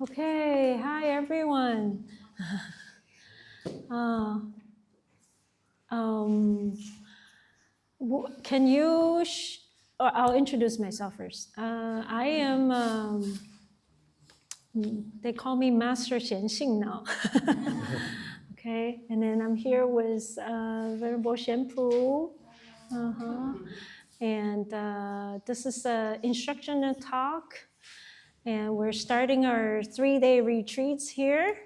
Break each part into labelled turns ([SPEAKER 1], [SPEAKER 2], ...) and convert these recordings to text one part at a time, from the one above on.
[SPEAKER 1] Okay, hi everyone. Can you, I'll introduce myself first. I am, they call me Mestre XianXin now. Okay, and then I'm here with Venerable Shenpu. And this is an instructional talk. And we're starting our 3-day retreats here.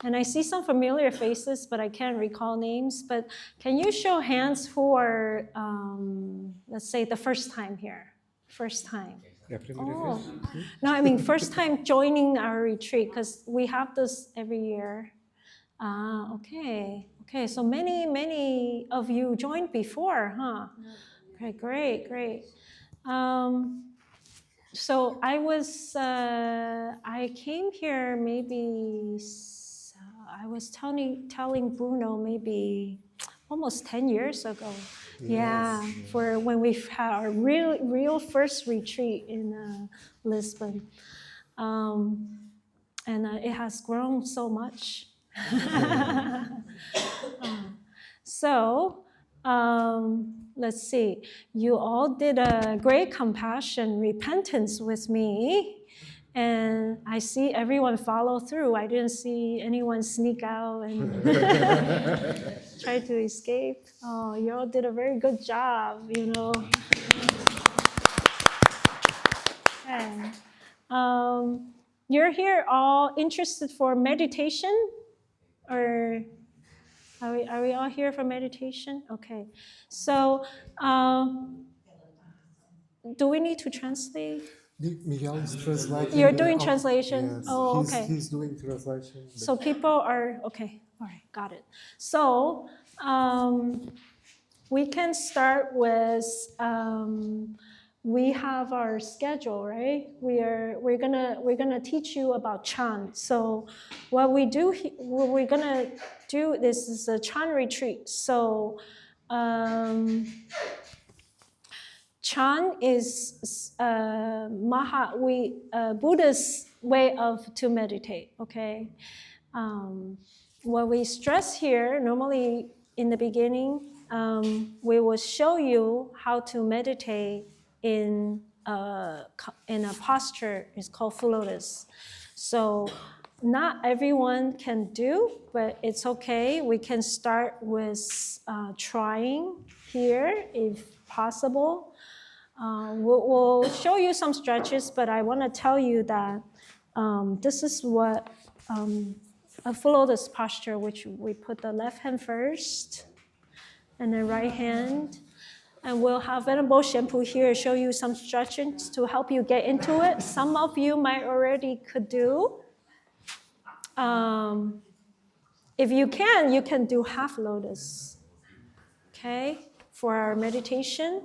[SPEAKER 1] And I see some familiar faces, but I can't recall names. But can you show hands who are, let's say, the first time here? First time. Oh. No, I mean, first time joining our retreat, because we have this every year. Okay. Okay, so many of you joined before, huh? Okay, great. So I came here maybe, I was telling Bruno maybe almost 10 years ago. Yes. Yeah, for when we had our real first retreat in Lisbon. And it has grown so much. So, let's see. You all did a great compassion repentance with me. And I see everyone follow through. I didn't see anyone sneak out and try to escape. Oh, you all did a very good job, Okay. You're here all interested for meditation? Or are we all here for meditation? Okay. So, do we need to translate?
[SPEAKER 2] Miguel is translating.
[SPEAKER 1] You're doing translation?
[SPEAKER 2] Yes,
[SPEAKER 1] oh, okay.
[SPEAKER 2] He's doing translation.
[SPEAKER 1] So people are, okay. All right, got it. So, we can start with, we have our schedule, right? We're gonna teach you about Chan. So what we're gonna do, this is a Chan retreat. So Chan is Buddha's way to meditate. Okay, what we stress here normally in the beginning, we will show you how to meditate in a posture. It's called full lotus. So not everyone can do, but it's okay. We can start with trying here if possible. We'll show you some stretches, but I want to tell you that this is what a full lotus posture, which we put the left hand first and the right hand. And we'll have Venerable Shenpu here show you some stretches to help you get into it. Some of you might already could do. If you can do half lotus, okay, for our meditation.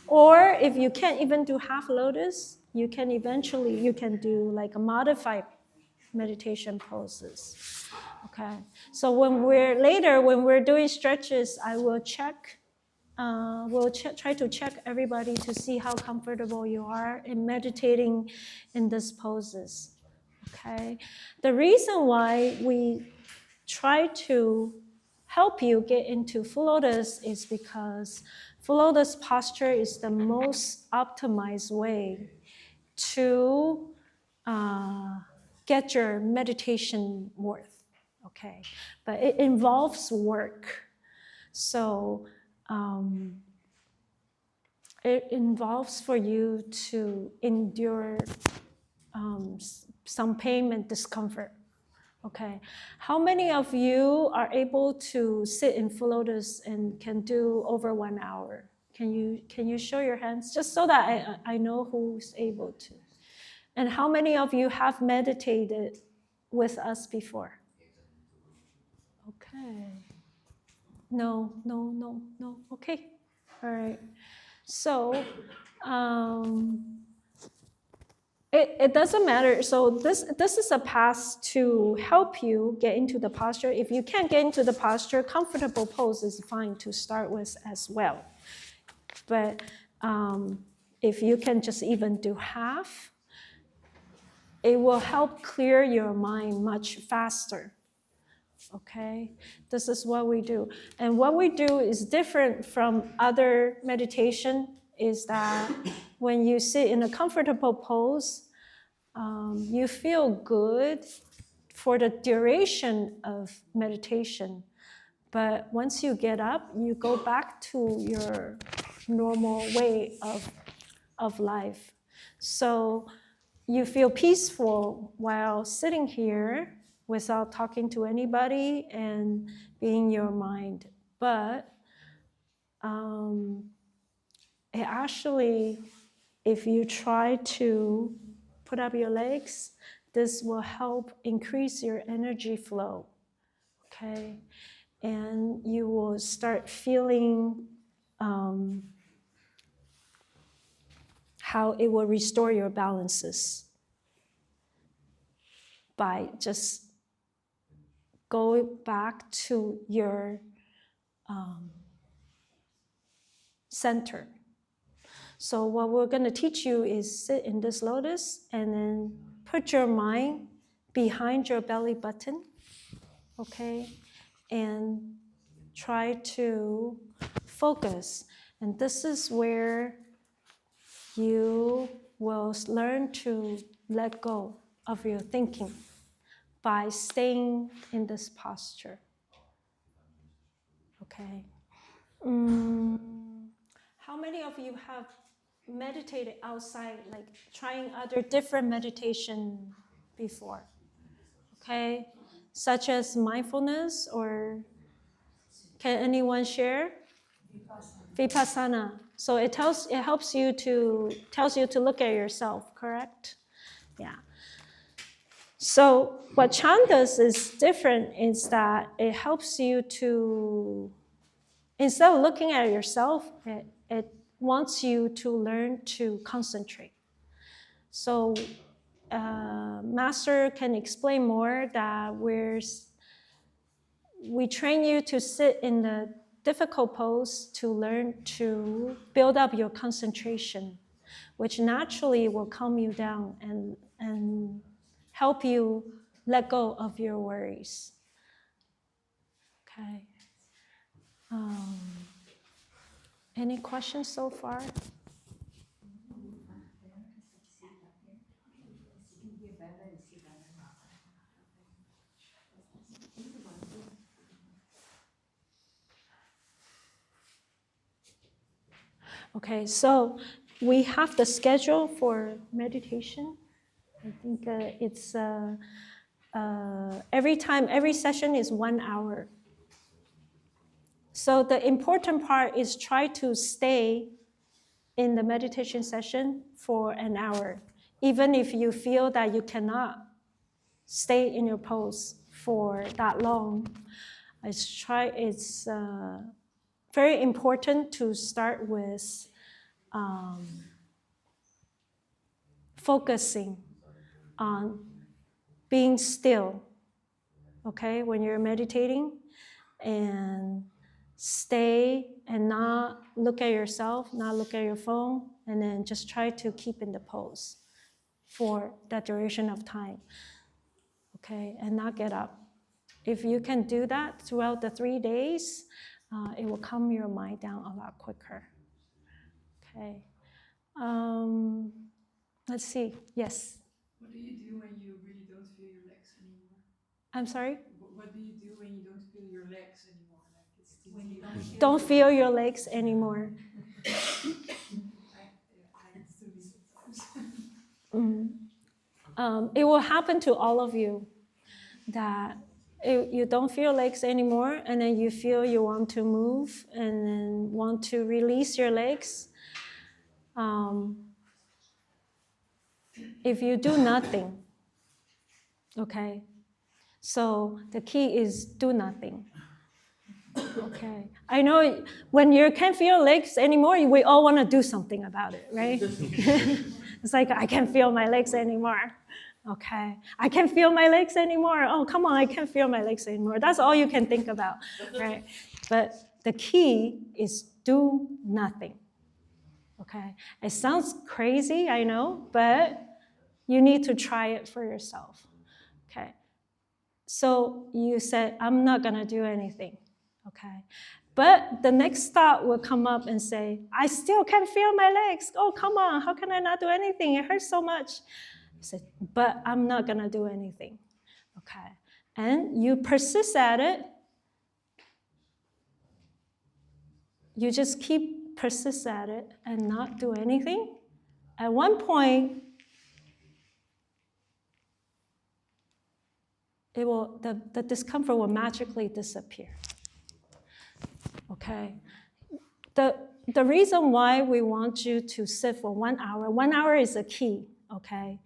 [SPEAKER 1] Or if you can't even do half lotus, you can do like a modified meditation poses. Okay, so when we're doing stretches, I will check. We'll try to check everybody to see how comfortable you are in meditating in these poses. Okay, the reason why we try to help you get into full lotus is because full lotus posture is the most optimized way to get your meditation worth, okay? But it involves work. So it involves for you to endure some pain and discomfort. Okay, how many of you are able to sit in full lotus and can do over 1 hour? Can you show your hands just so that I know who's able to? And how many of you have meditated with us before? Okay. No. Okay. All right. So it doesn't matter. So this is a path to help you get into the posture. If you can't get into the posture, comfortable pose is fine to start with as well. But if you can just even do half, it will help clear your mind much faster. Okay, this is what we do. And what we do is different from other meditation is that when you sit in a comfortable pose, you feel good for the duration of meditation. But once you get up, you go back to your normal way of life. So you feel peaceful while sitting here without talking to anybody and being your mind. But it actually, if you try to put up your legs, this will help increase your energy flow, okay? And you will start feeling how it will restore your balances by just going back to your center. So what we're going to teach you is sit in this lotus and then put your mind behind your belly button, okay? And try to focus. And this is where you will learn to let go of your thinking by staying in this posture. Okay. How many of you have meditated outside, like trying other different meditation before? Okay, such as mindfulness, or can anyone share? Vipassana. So it helps you to look at yourself, correct? Yeah. So what Chan does is different, is that it helps you to, instead of looking at yourself, it wants you to learn to concentrate. So Master can explain more that we train you to sit in the difficult pose to learn to build up your concentration, which naturally will calm you down and help you let go of your worries. Okay. Any questions so far? Okay, so we have the schedule for meditation. I think it's every session is 1 hour. So the important part is try to stay in the meditation session for an hour, even if you feel that you cannot stay in your pose for that long. It's very important to start with focusing on being still, okay, when you're meditating, and stay and not look at yourself, not look at your phone, and then just try to keep in the pose for that duration of time, okay, and not get up. If you can do that throughout the 3 days, it will calm your mind down a lot quicker. Okay. Let's see. Yes.
[SPEAKER 3] What do you do when you really don't feel your legs anymore?
[SPEAKER 1] I'm sorry?
[SPEAKER 3] What do you do when you don't feel your legs anymore? Like it's
[SPEAKER 1] when you don't feel your legs anymore. It will happen to all of you that you don't feel legs anymore, and then you feel you want to move and then want to release your legs. If you do nothing, okay? So the key is do nothing. Okay, I know when you can't feel legs anymore, we all want to do something about it, right? It's like, I can't feel my legs anymore. Okay, I can't feel my legs anymore. Oh, come on, I can't feel my legs anymore. That's all you can think about, right? But the key is do nothing. Okay, it sounds crazy, I know, but You need to try it for yourself, okay? So you said, I'm not gonna do anything, okay? But the next thought will come up and say, I still can feel my legs. Oh, come on, how can I not do anything? It hurts so much. I said, but I'm not gonna do anything, okay? And you persist at it. You just keep persist at it and not do anything. At one point, the discomfort will magically disappear. Okay? The reason why we want you to sit for 1 hour is a key, okay?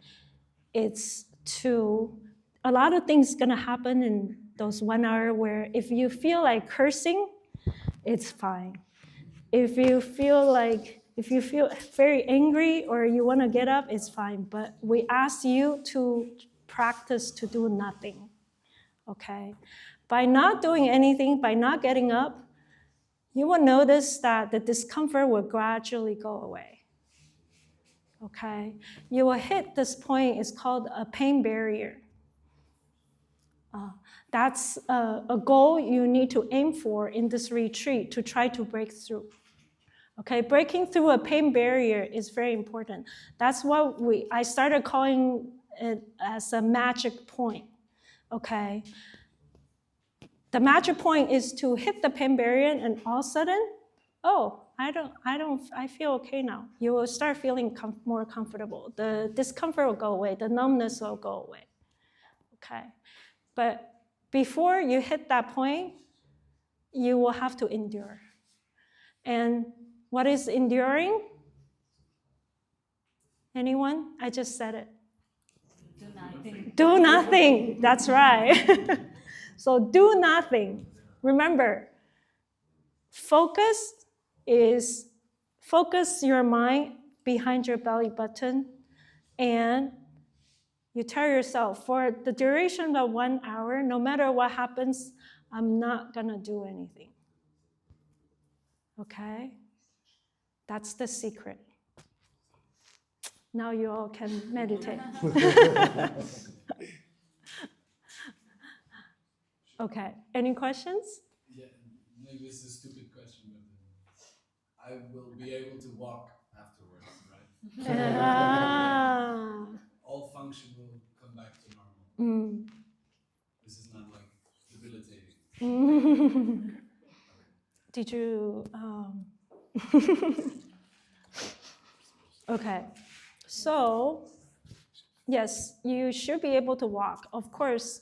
[SPEAKER 1] It's a lot of things gonna happen in those 1 hour where if you feel like cursing, it's fine. If you feel very angry or you wanna get up, it's fine. But we ask you to practice to do nothing, okay? By not doing anything, by not getting up, you will notice that the discomfort will gradually go away, okay? You will hit this point, it's called a pain barrier. That's a goal you need to aim for in this retreat to try to break through. Okay, breaking through a pain barrier is very important. That's what I started calling it as a magic point, okay? The magic point is to hit the pain barrier and all of a sudden, I feel okay now. You will start feeling more comfortable. The discomfort will go away, the numbness will go away, okay? But before you hit that point, you will have to endure. And what is enduring? Anyone? I just said it.
[SPEAKER 3] Do nothing.
[SPEAKER 1] Do nothing. That's right. So do nothing. Remember, focus your mind behind your belly button, and you tell yourself, for the duration of 1 hour, no matter what happens, I'm not gonna do anything. Okay? That's the secret. Now you all can meditate. Okay, any questions?
[SPEAKER 4] Yeah, maybe it's a stupid question, but I will be able to walk afterwards, right? All function will come back to normal. This is not like debilitating.
[SPEAKER 1] Did you? Okay, so yes, you should be able to walk. Of course,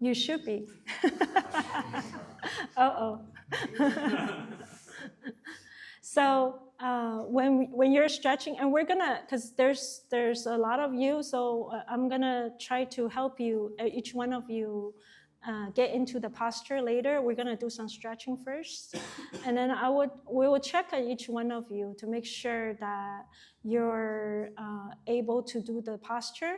[SPEAKER 1] you should be. Uh-oh. So when you're stretching, and we're gonna, because there's a lot of you, so I'm gonna try to help you, each one of you, get into the posture later. We're gonna do some stretching first, and then we will check on each one of you to make sure that you're able to do the posture.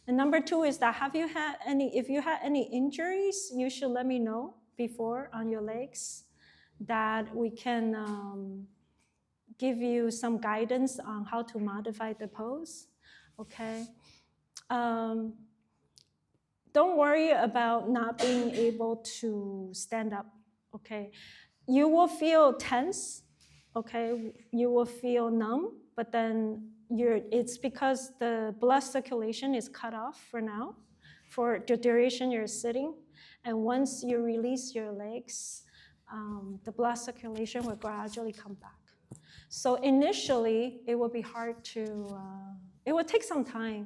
[SPEAKER 1] And number two is that if you had any injuries, you should let me know before on your legs, that we can give you some guidance on how to modify the pose, okay? Don't worry about not being able to stand up, okay? You will feel tense, okay? You will feel numb, but then it's because the blood circulation is cut off for now, for the duration you're sitting. And once you release your legs, the blood circulation will gradually come back. So initially, it will be hard to, it will take some time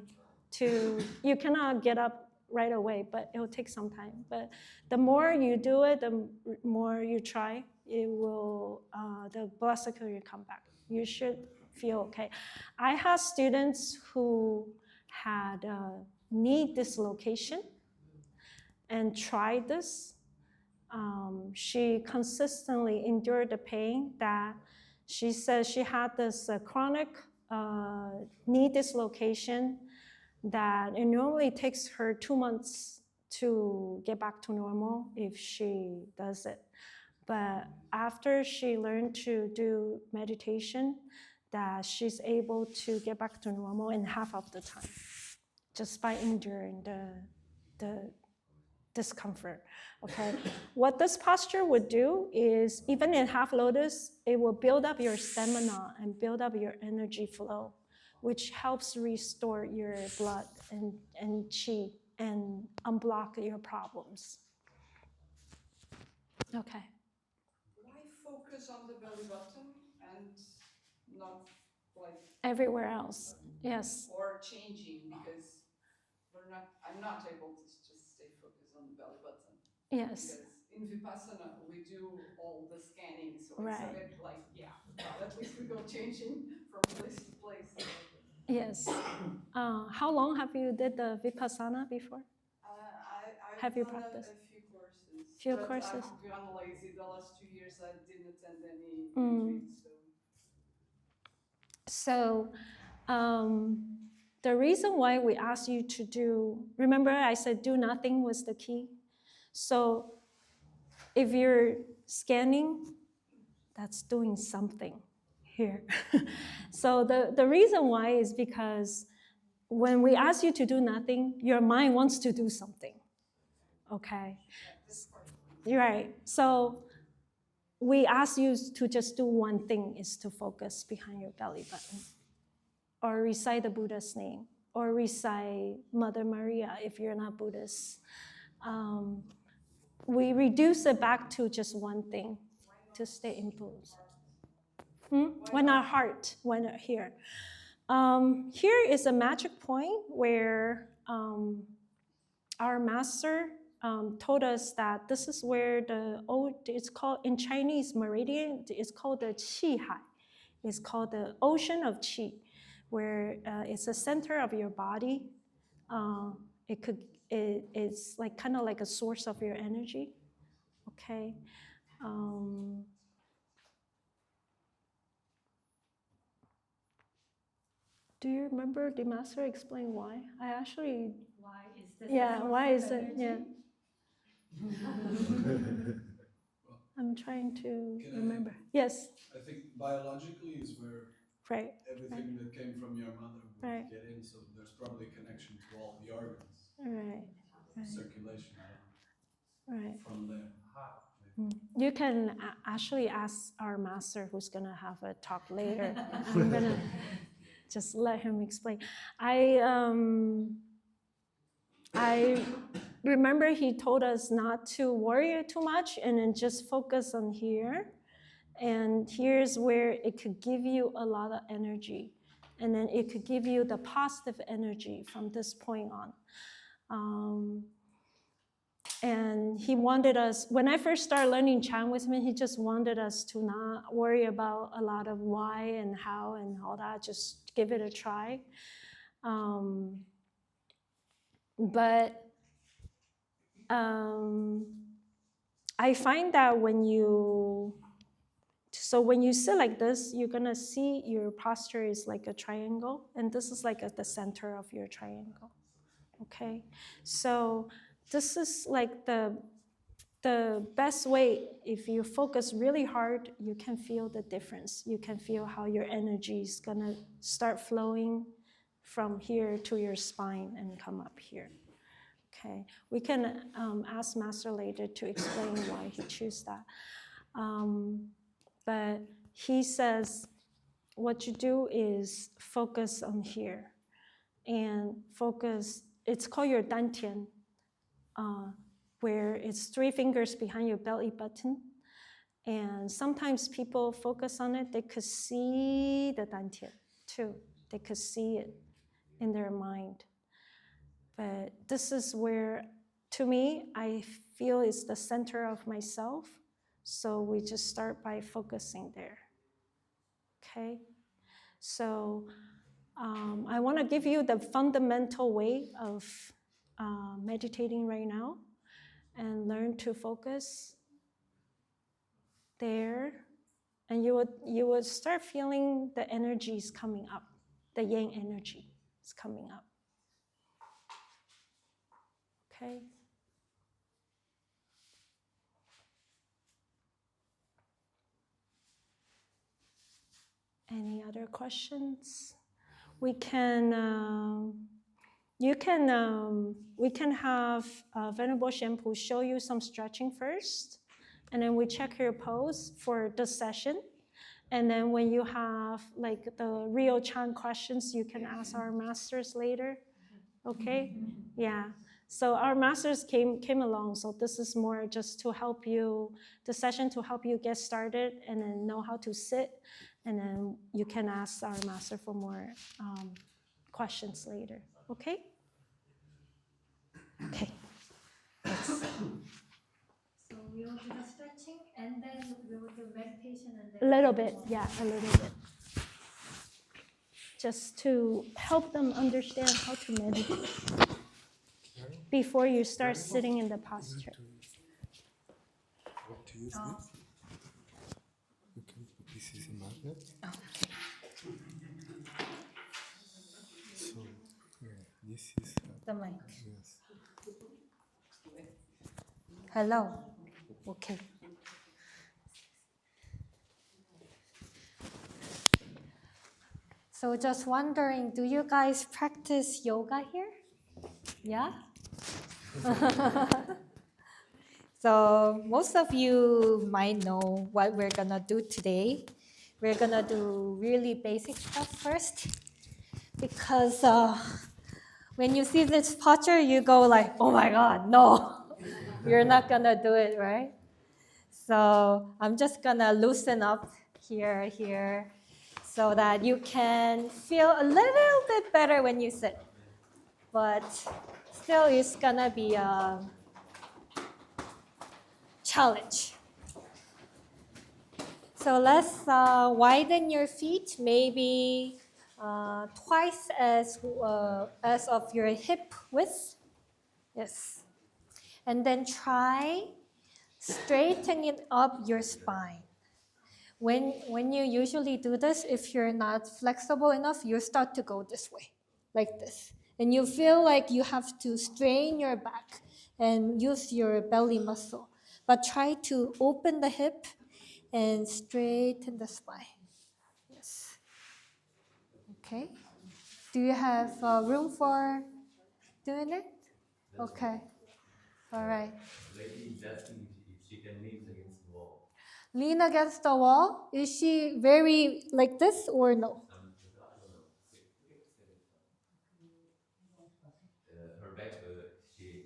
[SPEAKER 1] you cannot get up right away, but it will take some time. But the more you do it, the more you try, the blood circulation come back. You should feel okay. I have students who had knee dislocation and tried this. She consistently endured the pain that she says she had this chronic knee dislocation that it normally takes her 2 months to get back to normal if she does it. But after she learned to do meditation, that she's able to get back to normal in half of the time, just by enduring the discomfort, okay? What this posture would do is, even in half lotus, it will build up your stamina and build up your energy flow, which helps restore your blood and qi and unblock your problems. Okay.
[SPEAKER 3] Why focus on the belly button and not like
[SPEAKER 1] Everywhere else, yes.
[SPEAKER 3] or changing, because I'm not able to just stay focused on the belly button.
[SPEAKER 1] Yes.
[SPEAKER 3] Because in Vipassana we do all the scanning, so it's
[SPEAKER 1] Right.
[SPEAKER 3] a bit like, well, at least we go changing from place to place.
[SPEAKER 1] Yes. How long have you did the Vipassana before?
[SPEAKER 3] I've
[SPEAKER 1] Have you
[SPEAKER 3] done
[SPEAKER 1] practiced?
[SPEAKER 3] a few courses.
[SPEAKER 1] Few
[SPEAKER 3] but
[SPEAKER 1] courses?
[SPEAKER 3] I've gone lazy the last 2 years. I didn't attend any retreats.
[SPEAKER 1] So the reason why we asked you to do, remember I said do nothing was the key? So if you're scanning, that's doing something here. So the reason why is because when we ask you to do nothing, your mind wants to do something, okay? You're right. So we ask you to just do one thing, is to focus behind your belly button, or recite the Buddha's name, or recite Mother Maria if you're not Buddhist. We reduce it back to just one thing, to stay in pose. Why not heart? Why not here? Here is a magic point where our master told us that this is where it's called, in Chinese meridian, it's called the Qi Hai. It's called the ocean of Qi, where it's the center of your body. It's like kind of like a source of your energy. Okay. Do you remember the master explain why? I actually.
[SPEAKER 5] Why is this?
[SPEAKER 1] Yeah. Why is it? Yeah. I'm trying to remember. Yes.
[SPEAKER 4] I think biologically is where
[SPEAKER 1] Right.
[SPEAKER 4] everything that came from your mother would
[SPEAKER 1] Right.
[SPEAKER 4] get in. So there's probably a connection to all the organs.
[SPEAKER 1] Right.
[SPEAKER 4] Circulation, I don't know.
[SPEAKER 1] Right.
[SPEAKER 4] From there.
[SPEAKER 1] You can actually ask our master, who's gonna have a talk later. I'm gonna just let him explain. I remember he told us not to worry too much and then just focus on here. And here's where it could give you a lot of energy. And then it could give you the positive energy from this point on. And he wanted us, when I first started learning Chan with him, he just wanted us to not worry about a lot of why and how and all that, just give it a try. But I find that when you sit like this, you're gonna see your posture is like a triangle, and this is like at the center of your triangle, okay? So this is like the best way. If you focus really hard, you can feel the difference. You can feel how your energy is gonna start flowing from here to your spine and come up here. Okay, we can ask Master later to explain why he chose that. But he says what you do is focus on here and focus, it's called your dantian, where it's 3 fingers behind your belly button. And sometimes people focus on it, they could see the dantian too. They could see it in their mind. But this is where, to me, I feel is the center of myself. So we just start by focusing there. Okay? So I want to give you the fundamental way of meditating right now, and learn to focus there. And you would start feeling the energies coming up, the yang energy is coming up. Okay? Any other questions? We can have Venerable Shenpu show you some stretching first, and then we check your pose for the session. And then when you have like the real Chan questions, you can ask our masters later. Okay? Yeah. So our masters came along. So this is more just to help you, the session to help you get started and then know how to sit. And then you can ask our master for more questions later. Okay? Okay.
[SPEAKER 5] So we will do the stretching and then we will do meditation and then
[SPEAKER 1] A little bit, yeah, a little bit. Just to help them understand how to meditate before you start sitting in the posture.
[SPEAKER 2] Want to use this? You can put this is a magnet. So yeah, this is
[SPEAKER 5] the mic.
[SPEAKER 2] yes.
[SPEAKER 5] Hello. Okay. So just wondering, do you guys practice yoga here? Yeah? So most of you might know what we're gonna do today. We're gonna do really basic stuff first because when you see this posture, you go like, oh my God, no, you're not gonna do it, right? So I'm just gonna loosen up here, so that you can feel a little bit better when you sit. But still, it's gonna be a challenge. So let's widen your feet, maybe twice as of your hip width. Yes. And then try straightening up your spine. When you usually do this, if you're not flexible enough, you start to go this way, like this. And you feel like you have to strain your back and use your belly muscle. But try to open the hip and straighten the spine. Yes. Okay. Do you have room for doing it? Okay. All right.
[SPEAKER 6] Lady is asking if she can lean against the wall.
[SPEAKER 5] Lean against the wall. Is she very like this or no?
[SPEAKER 6] Her back, she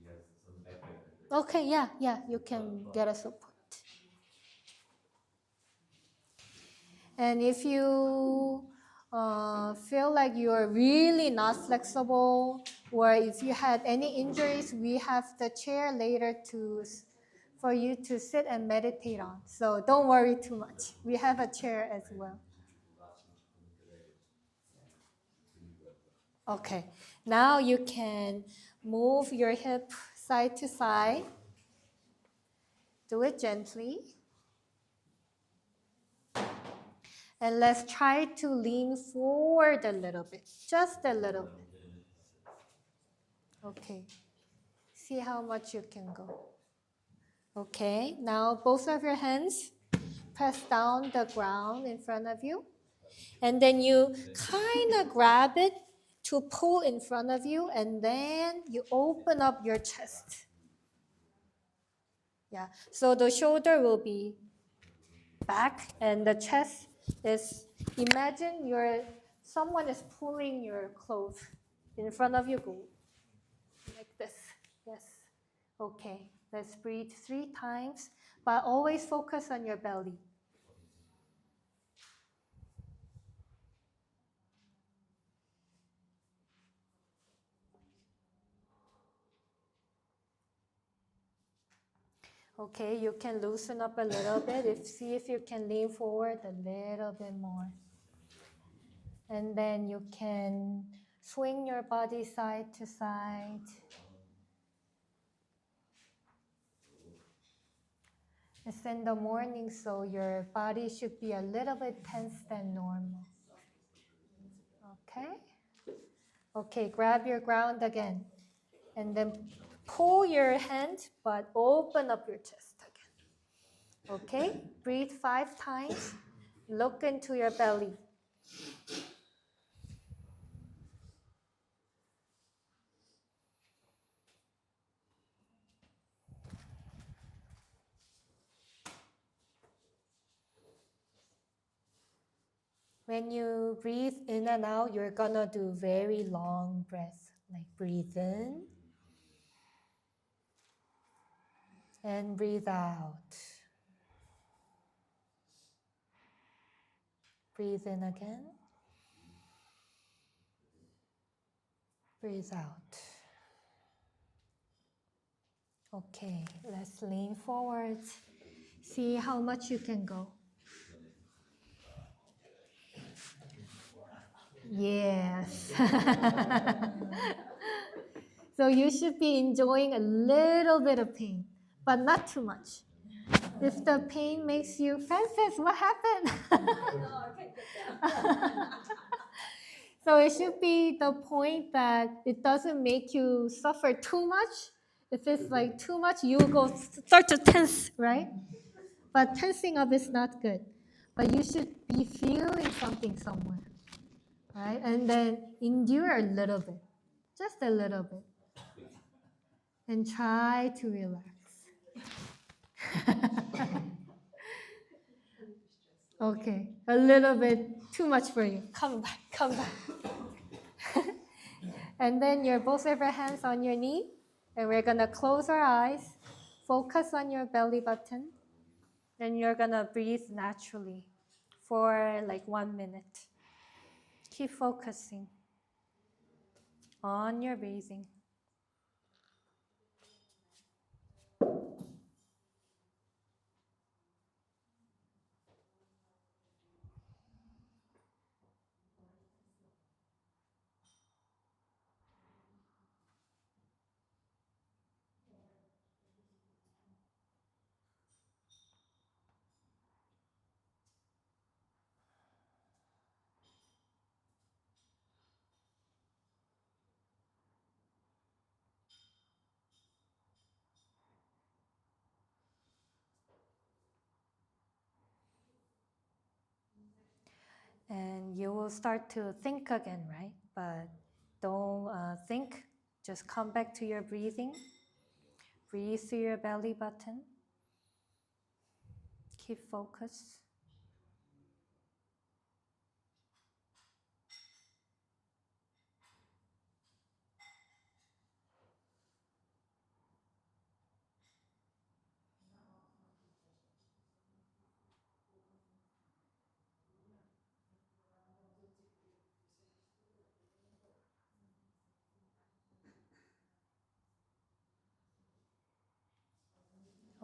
[SPEAKER 6] has some back.
[SPEAKER 5] Okay, yeah, you can get a support. And if you feel like you're really not flexible, or if you had any injuries, we have the chair later for you to sit and meditate on. So don't worry too much. We have a chair as well. Okay, now you can move your hip side to side. Do it gently. And let's try to lean forward a little bit, just a little bit. Okay, see how much you can go. Okay, now both of your hands press down the ground in front of you. And then you kind of grab it to pull in front of you, and then you open up your chest. Yeah, so the shoulder will be back, and the chest is, imagine someone is pulling your clothes in front of you, go like this. Yes. Okay, let's breathe 3 times, but always focus on your belly. Okay, you can loosen up a little bit. See if you can lean forward a little bit more. And then you can swing your body side to side. It's in the morning, so your body should be a little bit tense than normal. Okay? Okay, grab your ground again. And then pull your hand, but open up your chest again. Okay? Breathe 5 times. Look into your belly. When you breathe in and out, you're gonna do very long breath. Like breathe in and breathe out. Breathe in again. Breathe out. Okay, let's lean forward. See how much you can go. Yes. So you should be enjoying a little bit of pain, but not too much. If the pain makes you, Francis, what happened? So it should be the point that it doesn't make you suffer too much. If it's like too much, you go start to tense, right? But tensing up is not good. But you should be feeling something somewhere, right? And then endure a little bit, just a little bit. And try to relax. Okay, a little bit too much for you. Come back, come back. And then both of your hands on your knee, and we're gonna close our eyes, focus on your belly button, and you're gonna breathe naturally for like 1 minute. Keep focusing on your breathing. And you will start to think again, right? But don't think, just come back to your breathing. Breathe through your belly button. Keep focus.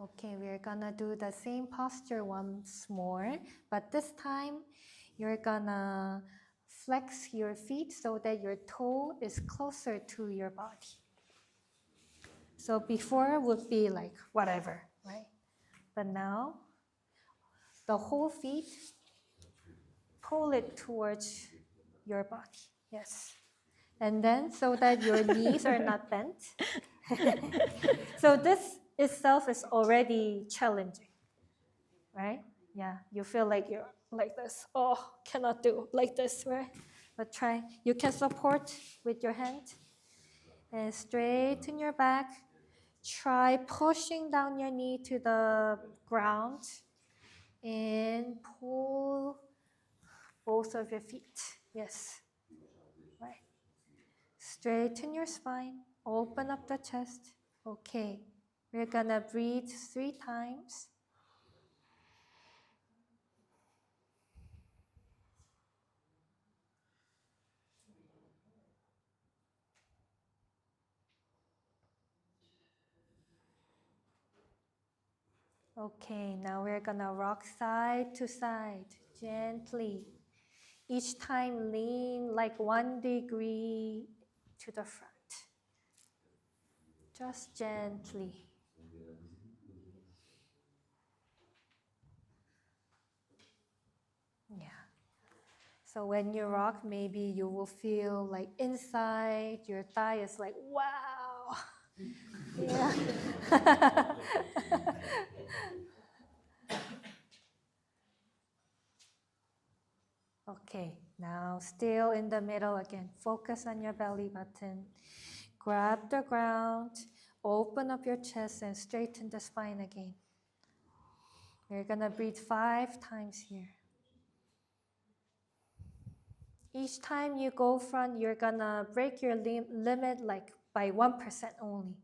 [SPEAKER 5] Okay, we're gonna do the same posture once more, but this time you're gonna flex your feet so that your toe is closer to your body. So before would be like whatever, right? But now the whole feet, pull it towards your body. Yes. And then so that your knees are not bent. So this itself is already challenging, right? Yeah, you feel like you're like this. Oh, cannot do like this, right? But try. You can support with your hand and straighten your back. Try pushing down your knee to the ground and pull both of your feet. Yes. Right. Straighten your spine. Open up the chest. Okay. We're gonna breathe 3 times. Okay, now we're gonna rock side to side, gently. Each time lean like 1 degree to the front. Just gently. Yeah. So when you rock, maybe you will feel like inside your thigh is like, wow. Yeah. Okay, now still in the middle again. Focus on your belly button. Grab the ground. Open up your chest and straighten the spine again. You're gonna breathe 5 times here. Each time you go front, you're gonna break your limit like by 1% only.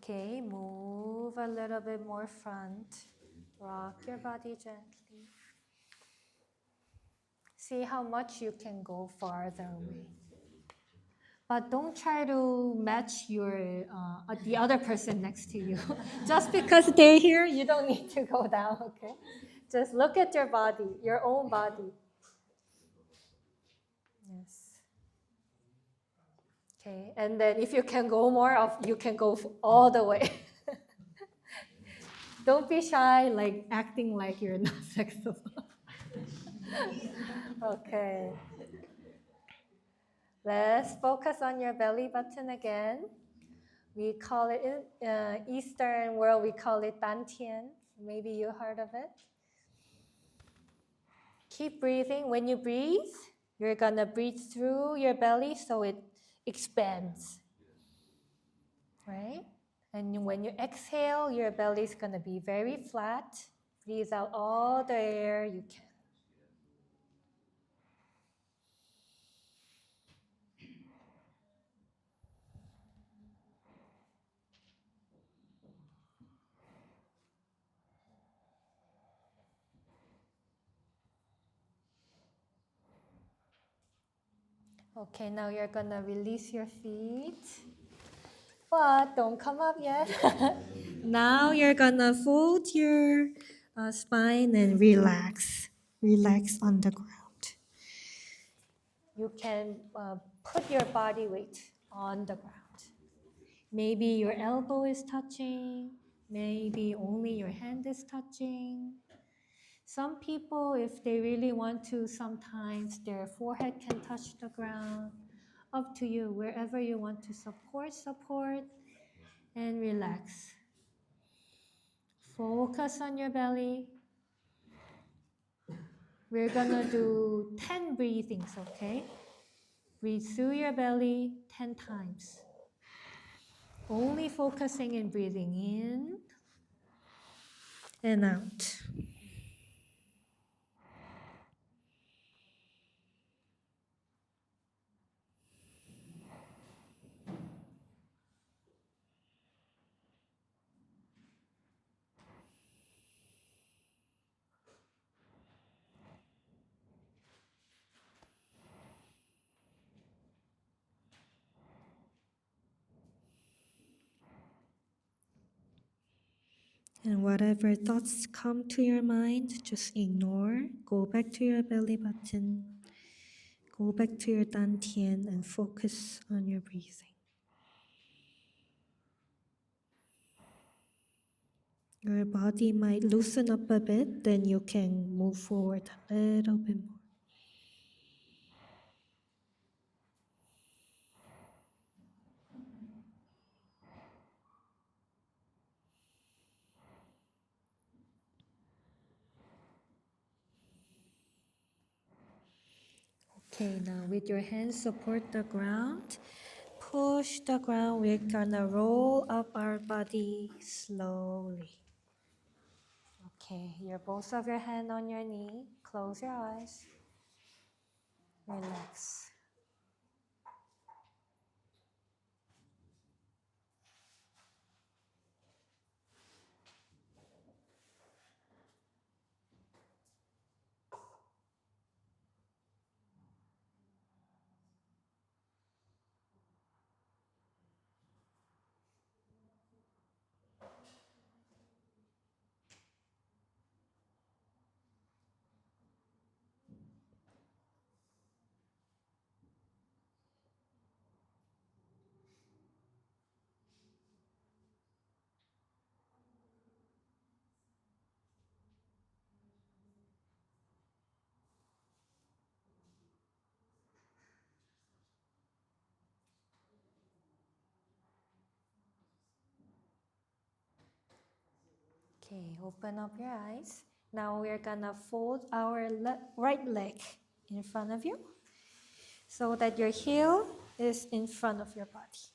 [SPEAKER 5] Okay, move a little bit more front. Rock your body gently. See how much you can go farther away. But don't try to match the other person next to you. Just because they're here, you don't need to go down, okay? Just look at your body, your own body. Yes. Okay, and then if you can go more, you can go all the way. Don't be shy, like acting like you're not flexible. Okay. Let's focus on your belly button again. We call it in Eastern world, we call it dantian. Maybe you heard of it. Keep breathing. When you breathe, you're gonna breathe through your belly so it expands. Right? And when you exhale, your belly is gonna be very flat. Breathe out all the air you can. Okay, now you're gonna release your feet. But don't come up yet. Now you're gonna fold your spine and relax. Relax on the ground. You can put your body weight on the ground. Maybe your elbow is touching. Maybe only your hand is touching. Some people, if they really want to, sometimes their forehead can touch the ground. Up to you, wherever you want to support, and relax. Focus on your belly. We're gonna do 10 breathings, okay? Breathe through your belly 10 times. Only focusing and breathing in and out. And whatever thoughts come to your mind, just ignore. Go back to your belly button. Go back to your dantian and focus on your breathing. Your body might loosen up a bit, then you can move forward a little bit more. Okay, now with your hands support the ground. Push the ground. We're gonna roll up our body slowly. Okay, both of your hand on your knee. Close your eyes. Relax. Okay, open up your eyes. Now we're gonna fold our right leg in front of you so that your heel is in front of your body.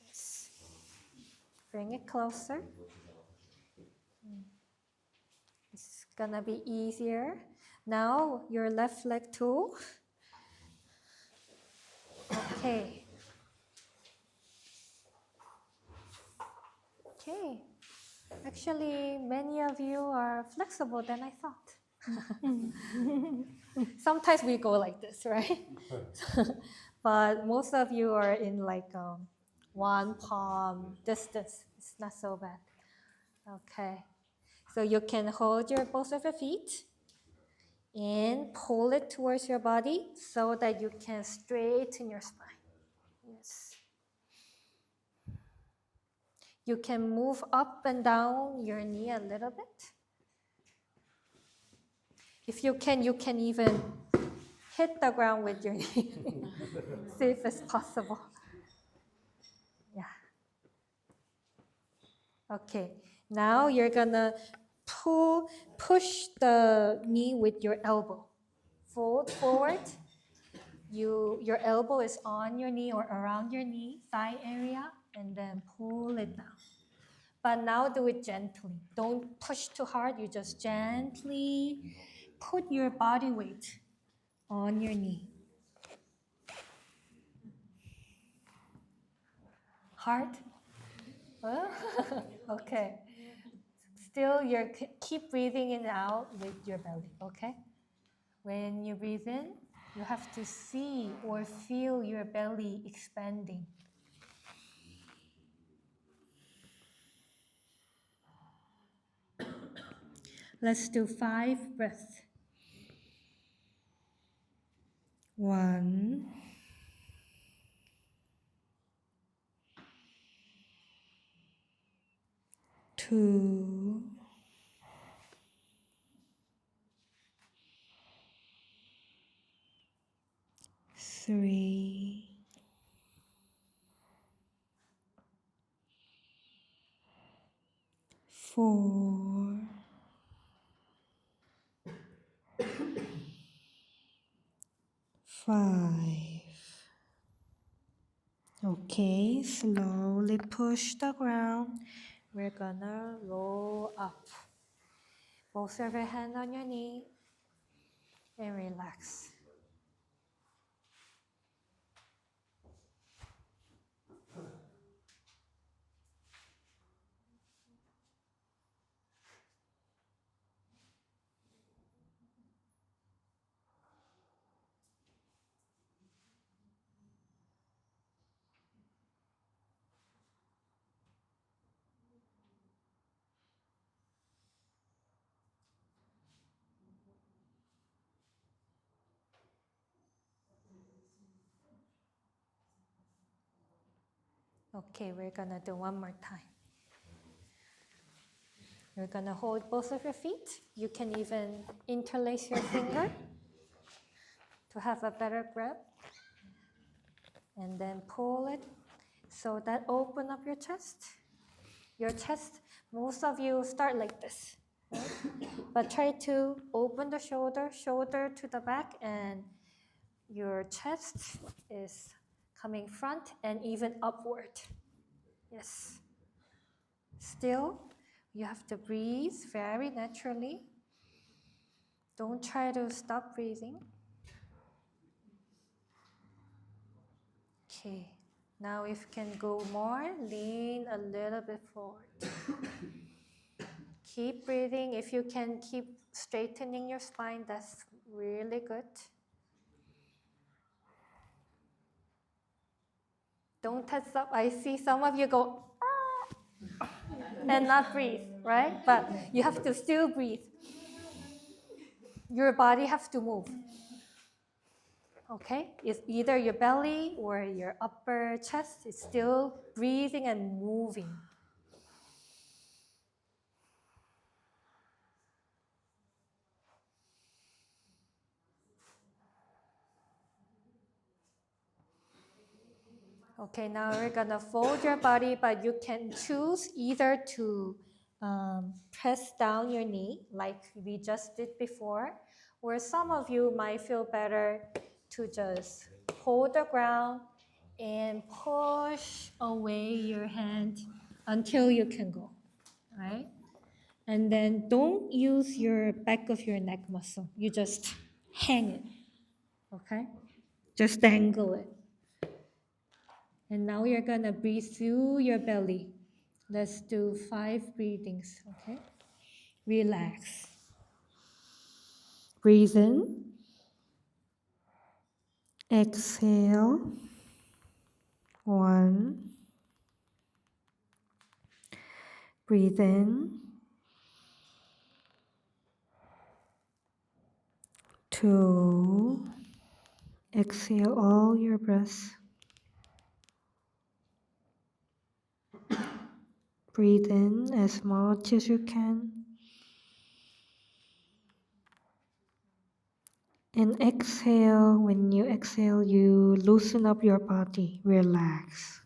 [SPEAKER 5] Yes. Bring it closer. It's gonna be easier. Now your left leg too. Okay. Okay. Actually, many of you are flexible than I thought. Sometimes we go like this, right? But most of you are in like one palm distance. It's not so bad. Okay. So you can hold both of your feet and pull it towards your body so that you can straighten your spine. Yes. You can move up and down your knee a little bit. If you can even hit the ground with your knee. See if it's possible. Yeah. Okay. Now you're gonna push the knee with your elbow. Fold forward. Your elbow is on your knee or around your knee, thigh area, and then pull it down. But now do it gently. Don't push too hard. You just gently put your body weight on your knee. Hard? Okay. Still, keep breathing in and out with your belly, okay? When you breathe in, you have to see or feel your belly expanding. Let's do 5 breaths. 1, 2, 3, 4, 5. Okay, slowly push the ground. We're gonna roll up. Both of your hands on your knee and relax. Okay, we're gonna do one more time. You're gonna hold both of your feet. You can even interlace your finger to have a better grip. And then pull it so that open up your chest. Your chest, most of you start like this, right? But try to open the shoulder to the back, and your chest is coming front and even upward. Yes. Still, you have to breathe very naturally. Don't try to stop breathing. Okay. Now if you can go more, lean a little bit forward. Keep breathing. If you can keep straightening your spine, that's really good. Don't tense up. I see some of you go, ah, and not breathe, right? But you have to still breathe. Your body has to move. Okay? It's either your belly or your upper chest is still breathing and moving. Okay, now we're gonna fold your body, but you can choose either to press down your knee like we just did before, or some of you might feel better to just hold the ground and push away your hand until you can go, right? And then don't use your back of your neck muscle. You just hang it, okay? Just dangle it. And now you're gonna breathe through your belly. Let's do 5 breathings, okay? Relax. Breathe in. Exhale. 1. Breathe in. 2. Exhale all your breaths. Breathe in as much as you can. And exhale. When you exhale, you loosen up your body. Relax.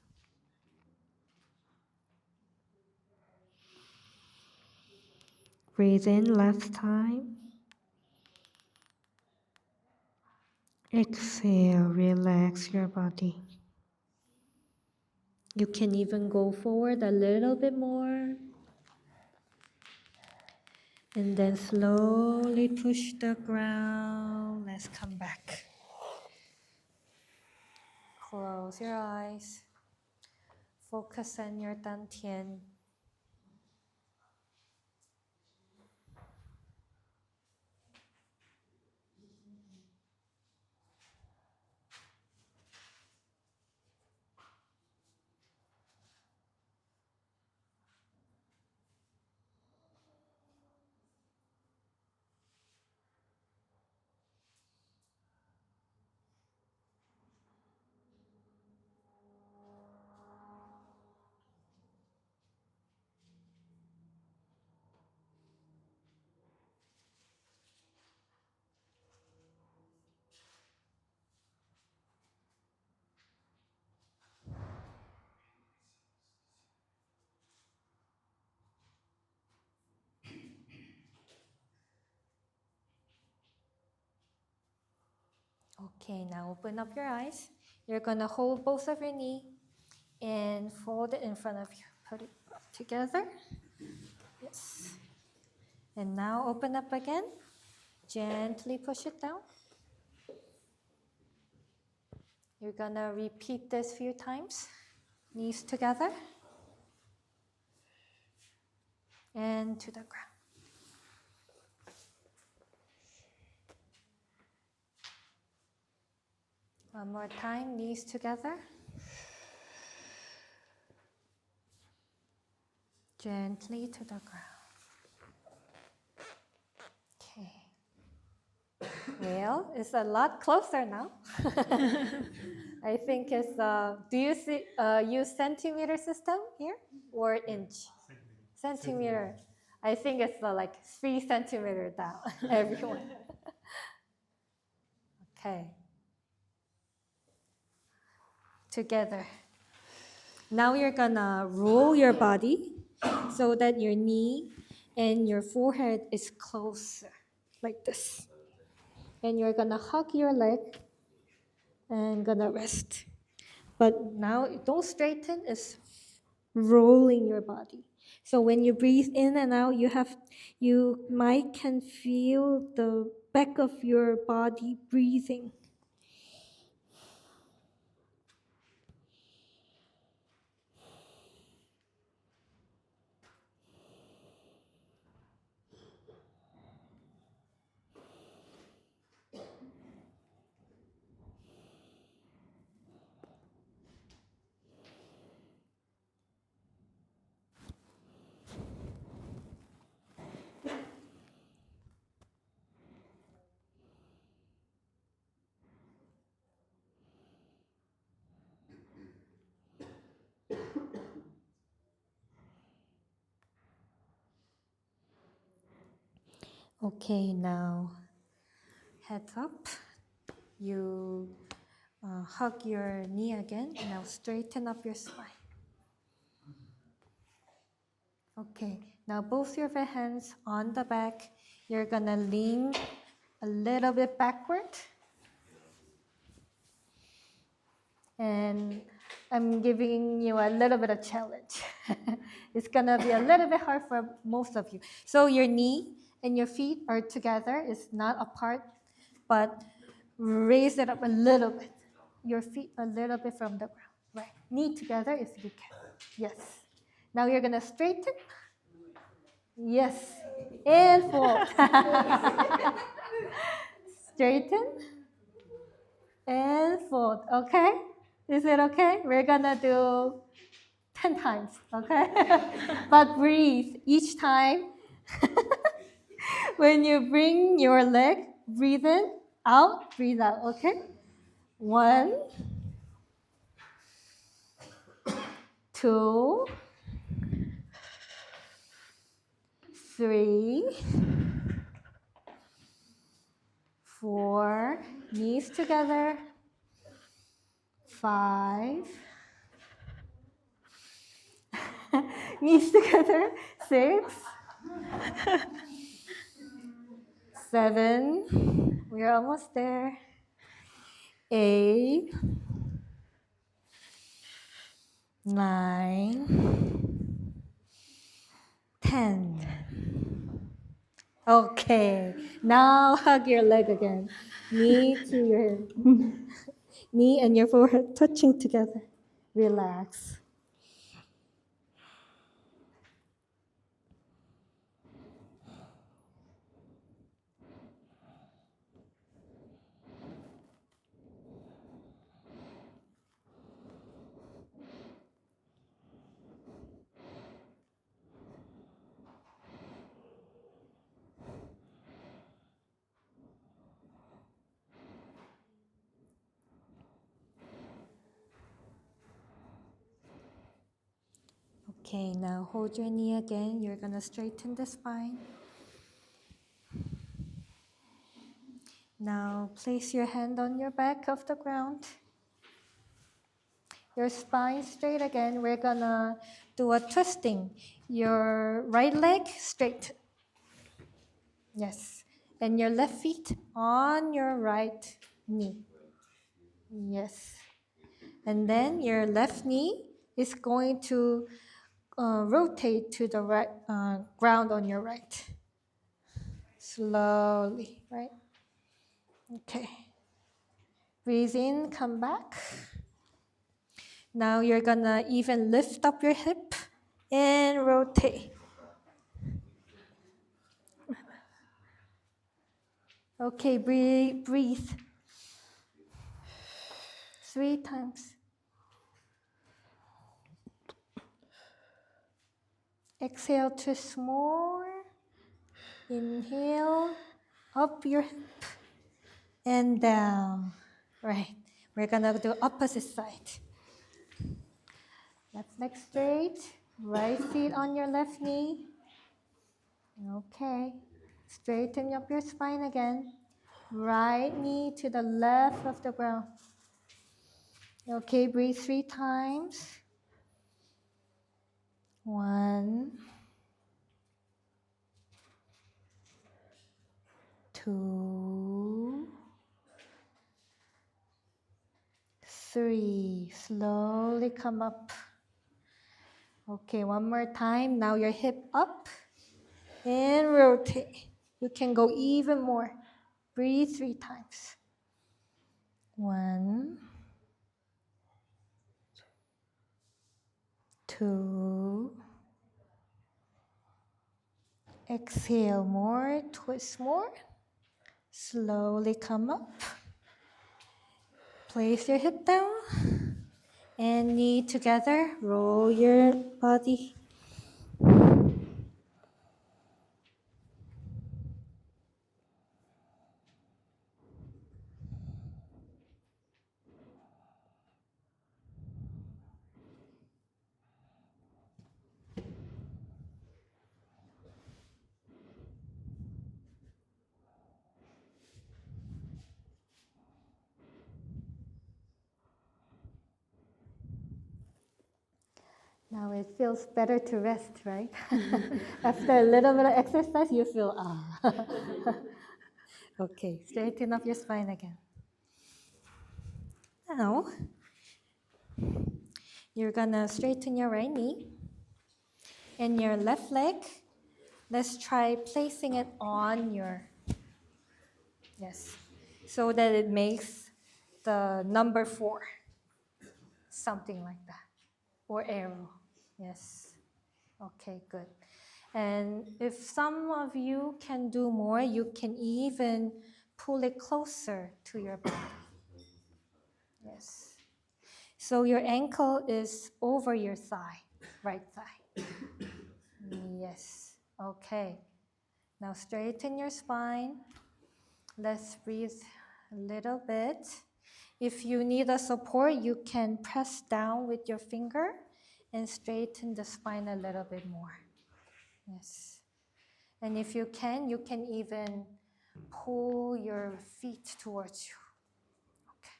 [SPEAKER 5] Breathe in last time. Exhale, relax your body. You can even go forward a little bit more. And then slowly push the ground. Let's come back. Close your eyes. Focus on your dantian. Okay, now open up your eyes. You're gonna hold both of your knee and fold it in front of you. Put it together. Yes. And now open up again. Gently push it down. You're gonna repeat this a few times. Knees together. And to the ground. One more time, knees together. Gently to the ground. Okay. Well, it's a lot closer now. I think it's, do you see, use centimeter system here or inch? Centimeter. I think it's like 3 centimeters down, everyone. Okay. Together. Now you're gonna roll your body so that your knee and your forehead is closer, like this. And you're gonna hug your leg and gonna rest. But now don't straighten, it's rolling your body. So when you breathe in and out, you might can feel the back of your body breathing. Okay, now heads up. You hug your knee again. Now straighten up your spine. Okay, Now both your hands on the back. You're gonna lean a little bit backward. And I'm giving you a little bit of challenge. It's gonna be a little bit hard for most of you. So your knee and your feet are together. It's not apart, but raise it up a little bit. Your feet a little bit from the ground. Right. Knee together if you can. Yes. Now you're gonna straighten. Yes. And fold. Straighten. And fold. Okay? Is it okay? We're gonna do 10 times. Okay? But breathe each time. When you bring your leg, breathe in, out, breathe out. Okay? 1, 2, 3, 4, knees together, 5, knees together, 6, 7, we're almost there, 8, 9, 10. Okay, now hug your leg again. Knee to your knee and your forehead touching together. Relax. Okay, now hold your knee again. You're gonna straighten the spine. Now place your hand on your back of the ground. Your spine straight again. We're gonna do a twisting. Your right leg straight. Yes. And your left feet on your right knee. Yes. And then your left knee is going to rotate to the right ground on your right. Slowly, right? Okay. Breathe in, come back. Now you're gonna even lift up your hip and rotate. Okay, breathe. 3 times. Exhale, twist more. Inhale, up your hip and down. Right. We're gonna do opposite side. Left leg straight, right feet on your left knee. Okay. Straighten up your spine again. Right knee to the left of the ground. Okay, breathe 3 times. 1, 2, 3. Slowly come up. Okay, one more time. Now your hip up and rotate. You can go even more. Breathe 3 times. 1, 2. Exhale more, twist more. Slowly come up. Place your hip down and knee together. Roll your body. Now it feels better to rest, right? After a little bit of exercise, you feel Okay, straighten up your spine again. Now, you're gonna straighten your right knee and your left leg. Let's try placing it on your, yes, so that it makes the number 4, something like that, or arrow, yes. Okay, good. And if some of you can do more, you can even pull it closer to your body. Yes. So your ankle is over your thigh, right thigh. Yes. Okay. Now straighten your spine. Let's breathe a little bit. If you need a support, you can press down with your finger and straighten the spine a little bit more. Yes. And if you can even pull your feet towards you. Okay.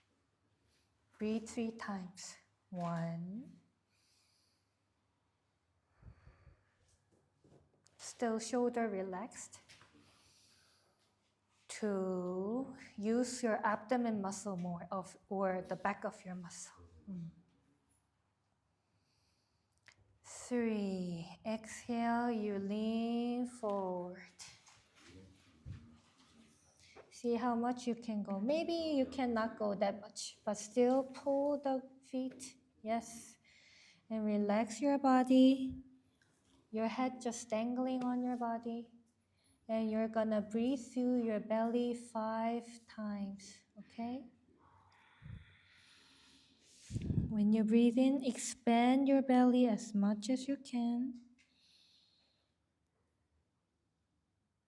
[SPEAKER 5] Breathe 3 times. 1. Still shoulder relaxed. 2. Use your abdomen muscle more or the back of your muscle. 3. Exhale, you lean forward. See how much you can go. Maybe you cannot go that much, but still pull the feet. Yes. And relax your body. Your head just dangling on your body. And you're gonna breathe through your belly 5 times, okay? When you breathe in, expand your belly as much as you can.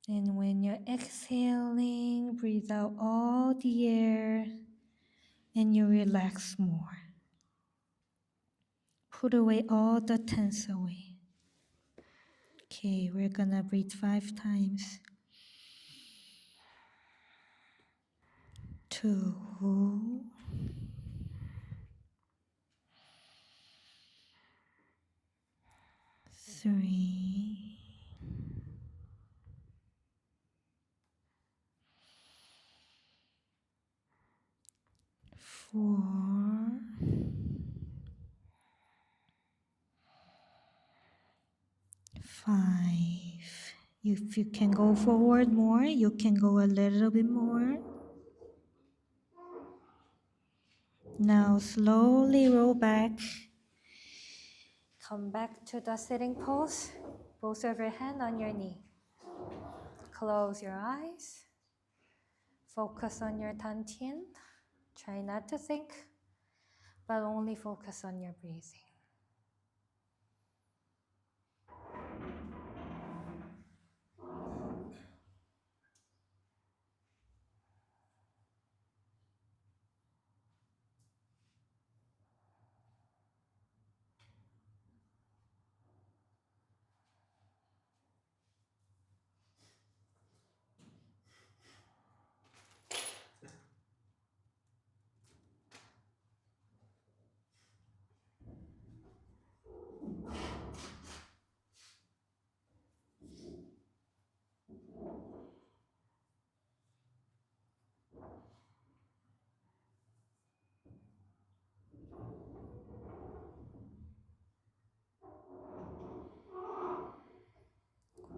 [SPEAKER 5] And when you're exhaling, breathe out all the air and you relax more. Put away all the tense away. Okay, we're gonna breathe 5 times. 2. 3. 4. 5. If you can go forward more, you can go a little bit more. Now slowly roll back. Come back to the sitting pose. Both of your hands on your knee. Close your eyes. Focus on your dantian. Try not to think, but only focus on your breathing.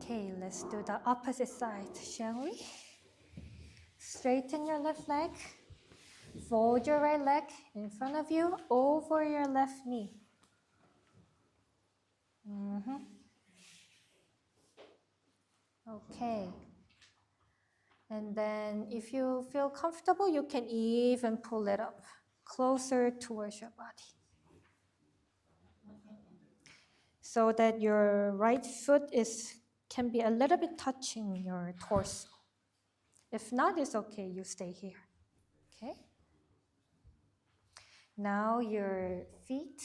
[SPEAKER 5] Okay, let's do the opposite side, shall we? Straighten your left leg. Fold your right leg in front of you over your left knee. Okay. And then if you feel comfortable, you can even pull it up closer towards your body. So that your right foot can be a little bit touching your torso. If not, it's okay, you stay here. Okay? Now your feet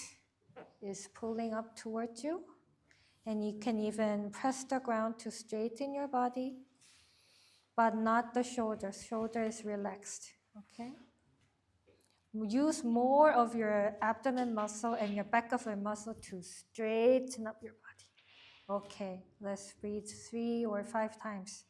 [SPEAKER 5] is pulling up towards you, and you can even press the ground to straighten your body, but not the shoulders. Shoulder is relaxed, okay? use more of your abdomen muscle and your back of your muscle to straighten up your body. Okay, let's breathe 3 or 5 times.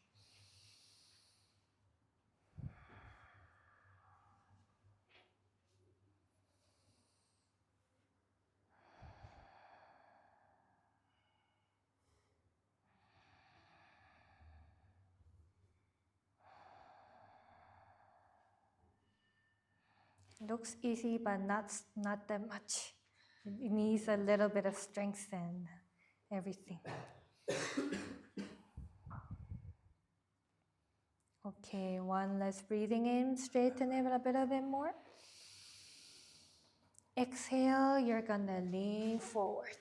[SPEAKER 5] Looks easy, but not that much. It needs a little bit of strength and everything. Okay, one less breathing in, straighten it a little bit more. Exhale, you're gonna lean forward.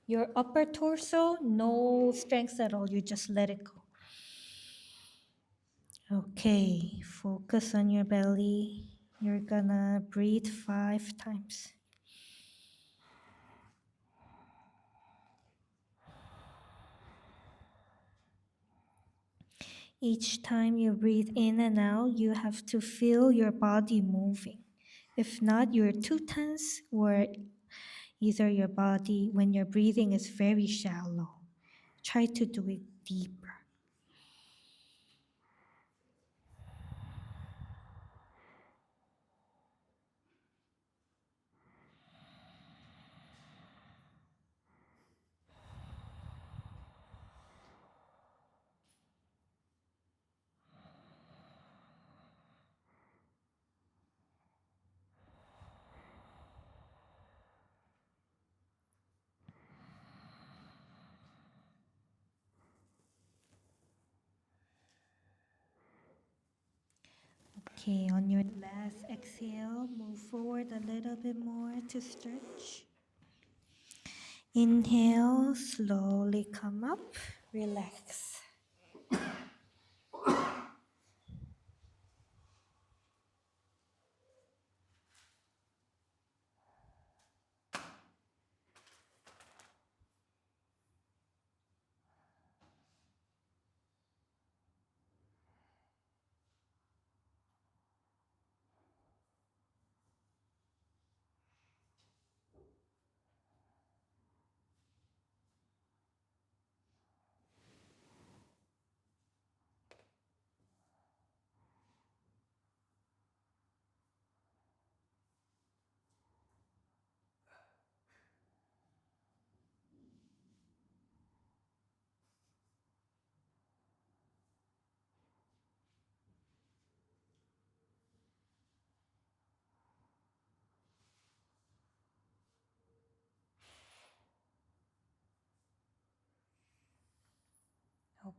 [SPEAKER 5] Your upper torso, no strength at all, you just let it go. Okay, focus on your belly. You're gonna breathe 5 times. Each time you breathe in and out, you have to feel your body moving. If not, you're too tense, or either your body, when you're breathing, is very shallow. Try to do it deeper. Okay, on your last exhale, move forward a little bit more to stretch. Inhale, slowly come up, relax.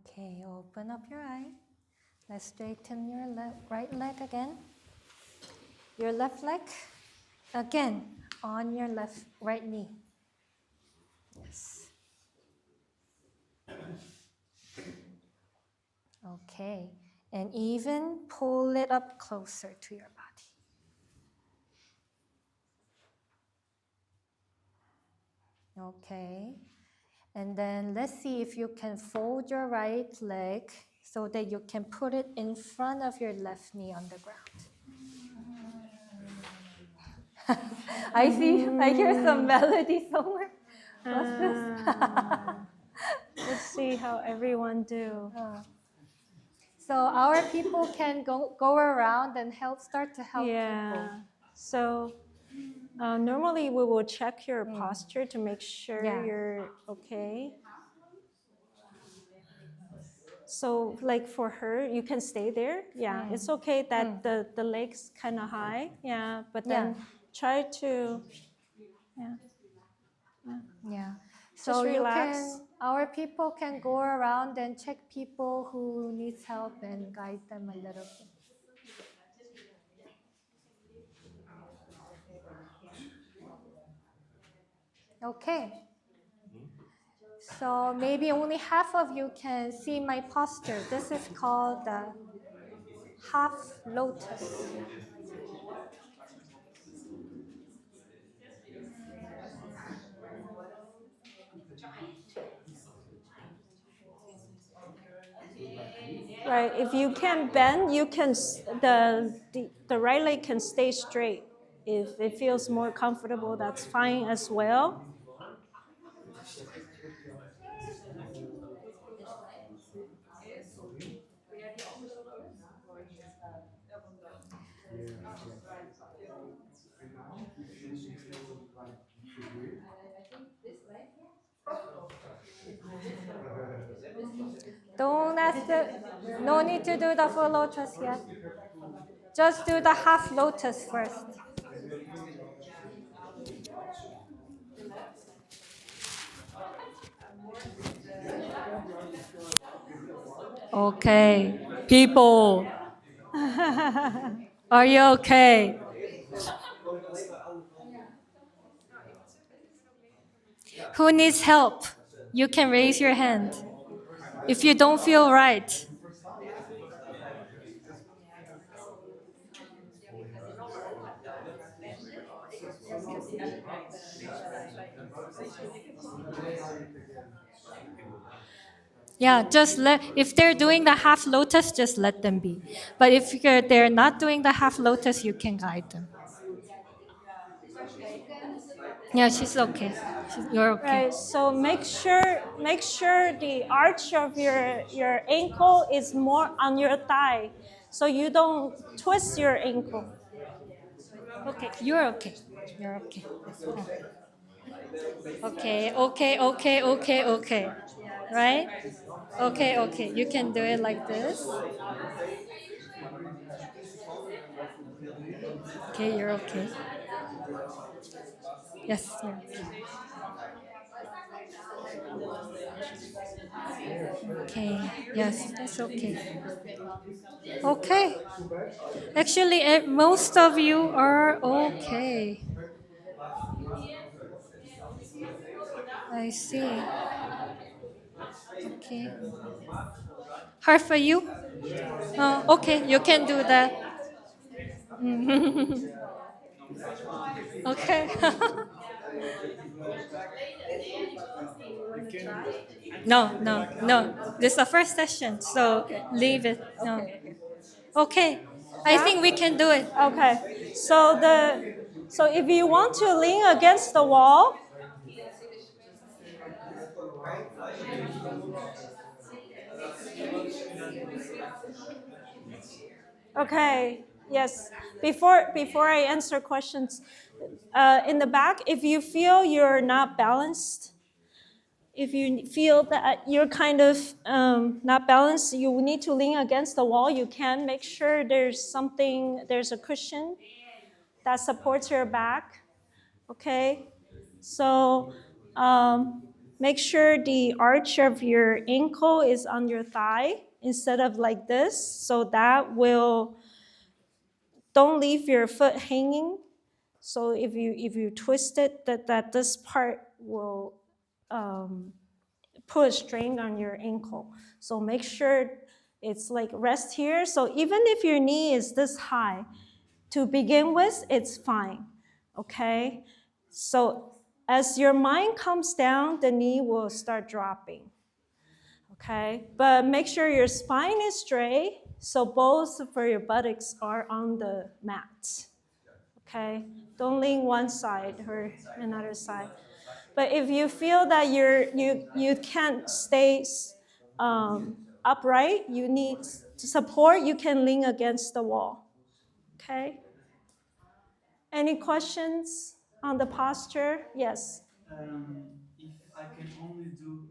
[SPEAKER 5] Okay, open up your eye. Let's straighten your right leg again. Your left leg, again, on your right knee. Yes. Okay, and even pull it up closer to your body. Okay, and then let's see if you can fold your right leg so that you can put it in front of your left knee on the ground. I hear some melody somewhere. What's this?
[SPEAKER 1] Let's see how everyone do.
[SPEAKER 5] So our people can go around and start to help people.
[SPEAKER 1] So normally we will check your posture to make sure you're okay. So like for her, you can stay there. Yeah, it's okay that the legs kind of high. Yeah, but then try to,
[SPEAKER 5] Yeah.
[SPEAKER 1] Just
[SPEAKER 5] So
[SPEAKER 1] relax.
[SPEAKER 5] our people can go around and check people who needs help and guide them a little bit. Okay. So maybe only half of you can see my posture. This is called the half lotus.
[SPEAKER 1] Right. If you can't bend, you can the right leg can stay straight. If it feels more comfortable, that's fine as well.
[SPEAKER 5] Don't ask no need to do the full lotus yet. Just do the half lotus first. Okay, people, are you okay? Who needs help? You can raise your hand. If you don't feel right. Yeah, just if they're doing the half lotus, just let them be. But if they're not doing the half lotus, you can guide them. Yeah, she's okay. You're okay.
[SPEAKER 1] Right. So make sure the arch of your ankle is more on your thigh, so you don't twist your ankle.
[SPEAKER 5] Okay, you're okay. You're okay. Okay, okay, okay, okay, okay. Right? Okay, okay. You can do it like this. Okay, you're okay. Yes, you're okay. Okay, yes, that's okay. Okay. Actually, most of you are okay. I see. Okay. Hard for you? Okay, you can do that. Okay. No, no, no. This is the first session, so leave it. No. Okay. I think we can do it.
[SPEAKER 1] Okay. So if you want to lean against the wall, okay. Yes. Before I answer questions, in the back, if you feel you're not balanced, if you feel that you're kind of not balanced, you need to lean against the wall. You can make sure there's a cushion that supports your back. Okay. So make sure the arch of your ankle is on your thigh instead of like this. So that will, don't leave your foot hanging. So if you twist it, that this part will put a strain on your ankle. So make sure it's like rest here. So even if your knee is this high, to begin with, it's fine. Okay? So as your mind comes down, the knee will start dropping. Okay? But make sure your spine is straight, so both of your buttocks are on the mat. Okay? Don't lean one side or another side. But if you feel that you can't stay upright, you need support, you can lean against the wall. Okay? Any questions on the posture? Yes.
[SPEAKER 7] If I can only do,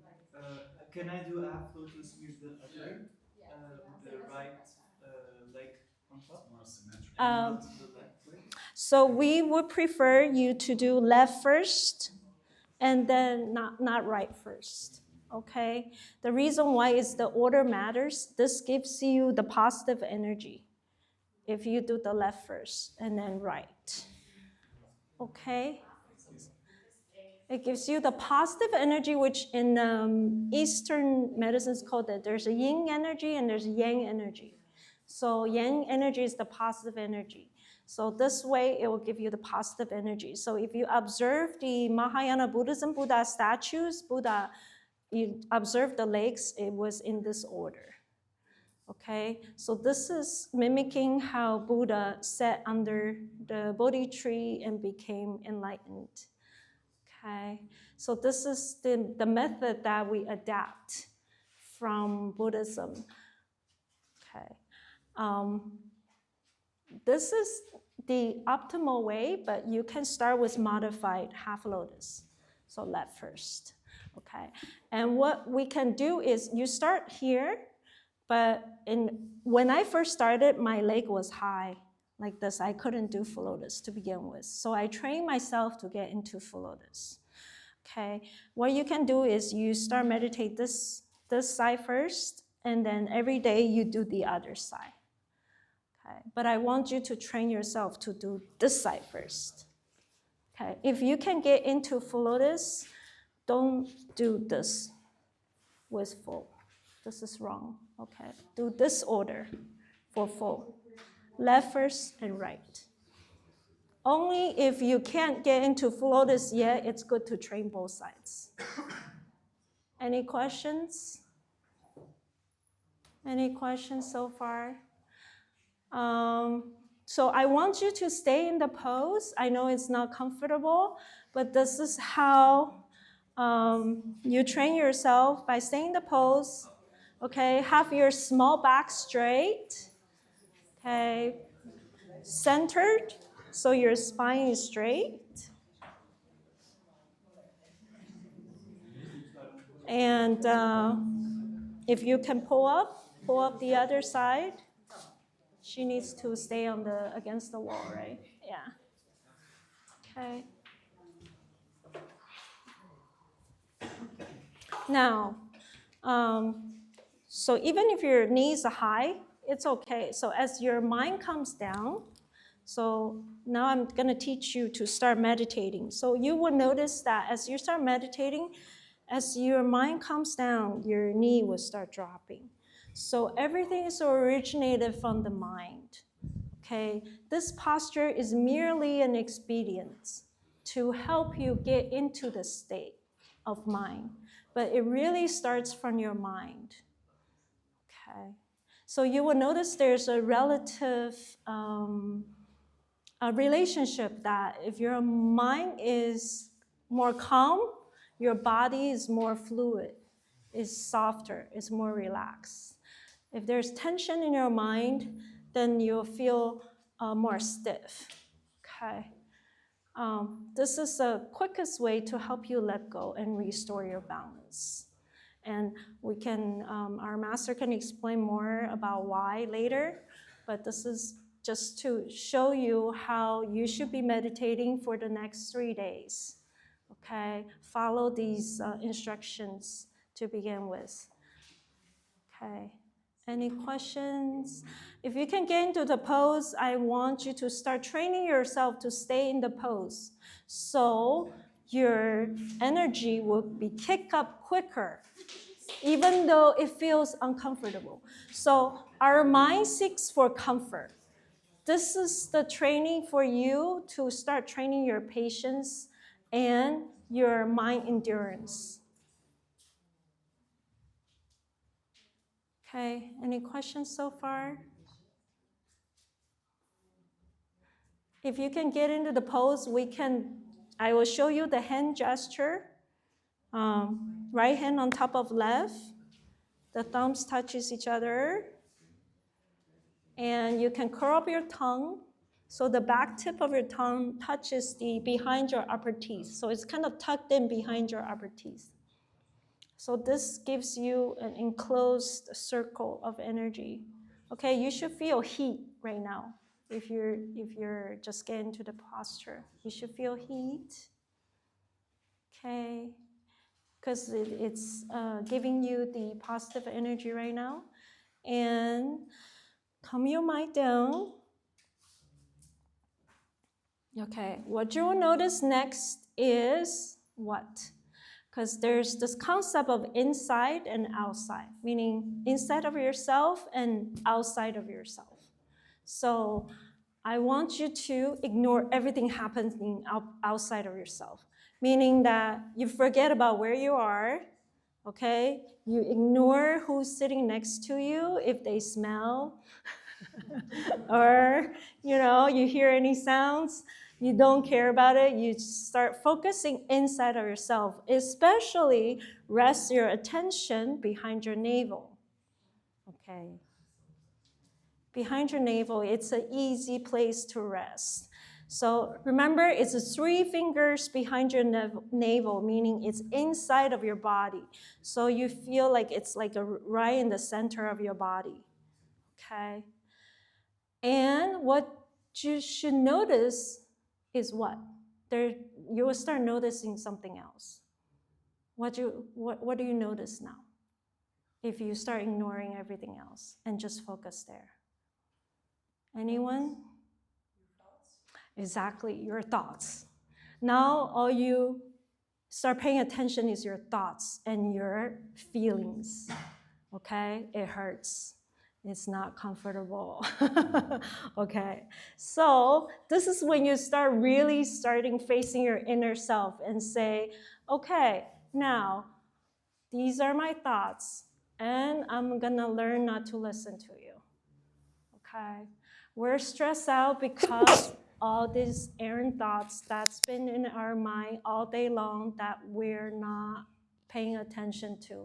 [SPEAKER 7] can I do half lotus with the other, with the right leg on top?
[SPEAKER 4] More symmetric.
[SPEAKER 7] Not the left leg?
[SPEAKER 1] So we would prefer you to do left first and then not right first. Okay? The reason why is the order matters. This gives you the positive energy if you do the left first and then right. Okay? It gives you the positive energy, which in Eastern medicine is called that there's a yin energy and there's a yang energy. So yang energy is the positive energy. So this way, it will give you the positive energy. So if you observe the Mahayana Buddhism, Buddha statues, you observe the legs, it was in this order. Okay, so this is mimicking how Buddha sat under the Bodhi tree and became enlightened. Okay, so this is the method that we adapt from Buddhism. Okay, this is the optimal way, but you can start with modified half lotus. So left first, okay? And what we can do is you start here, but when I first started, my leg was high like this. I couldn't do full lotus to begin with. So I trained myself to get into full lotus, okay? What you can do is you start meditate this side first, and then every day you do the other side. Okay, but I want you to train yourself to do this side first. Okay, if you can get into full lotus, don't do this with full. This is wrong. Okay, do this order for full. Left first and right. Only if you can't get into full lotus yet, it's good to train both sides. Any questions? Any questions so far? So I want you to stay in the pose. I know it's not comfortable, but this is how you train yourself by staying in the pose. Okay, have your small back straight. Okay, centered, so your spine is straight. And if you can pull up the other side. She needs to stay against the wall, right? Yeah. Okay. Now, so even if your knees are high, it's okay. So as your mind comes down, so now I'm going to teach you to start meditating. So you will notice that as you start meditating, as your mind comes down, your knee will start dropping. So everything is originated from the mind. Okay, this posture is merely an expedient to help you get into the state of mind, but it really starts from your mind. Okay, so you will notice there's a relative a relationship that if your mind is more calm, your body is more fluid, is softer, is more relaxed. If there's tension in your mind, then you'll feel more stiff, okay? This is the quickest way to help you let go and restore your balance. And we can, our master can explain more about why later, but this is just to show you how you should be meditating for the next 3 days, okay? Follow these instructions to begin with, okay? Any questions? If you can get into the pose, I want you to start training yourself to stay in the pose. So your energy will be kicked up quicker, even though it feels uncomfortable. So our mind seeks for comfort. This is the training for you to start training your patience and your mind endurance. Okay, any questions so far? If you can get into the pose, I will show you the hand gesture. Right hand on top of left. The thumbs touches each other. And you can curl up your tongue. So the back tip of your tongue touches behind your upper teeth. So it's kind of tucked in behind your upper teeth. So this gives you an enclosed circle of energy. Okay, you should feel heat right now. If you're just getting into the posture, you should feel heat. Okay, because it's giving you the positive energy right now. And calm your mind down. Okay, what you will notice next is what? Because there's this concept of inside and outside, meaning inside of yourself and outside of yourself. So I want you to ignore everything happening outside of yourself, meaning that you forget about where you are, okay? You ignore who's sitting next to you if they smell or, you hear any sounds. You don't care about it. You start focusing inside of yourself, especially rest your attention behind your navel, okay? Behind your navel, it's an easy place to rest. So remember, it's 3 fingers behind your navel, meaning it's inside of your body. So you feel like it's like right in the center of your body, okay? And what you should notice is what? You will start noticing something else. What do you notice now? If you start ignoring everything else and just focus there. Anyone? Exactly, your thoughts. Now all you start paying attention is your thoughts and your feelings, okay? It hurts. It's not comfortable, okay? So this is when you start really facing your inner self and say, okay, now these are my thoughts and I'm gonna learn not to listen to you, okay? We're stressed out because all these errant thoughts that's been in our mind all day long that we're not paying attention to,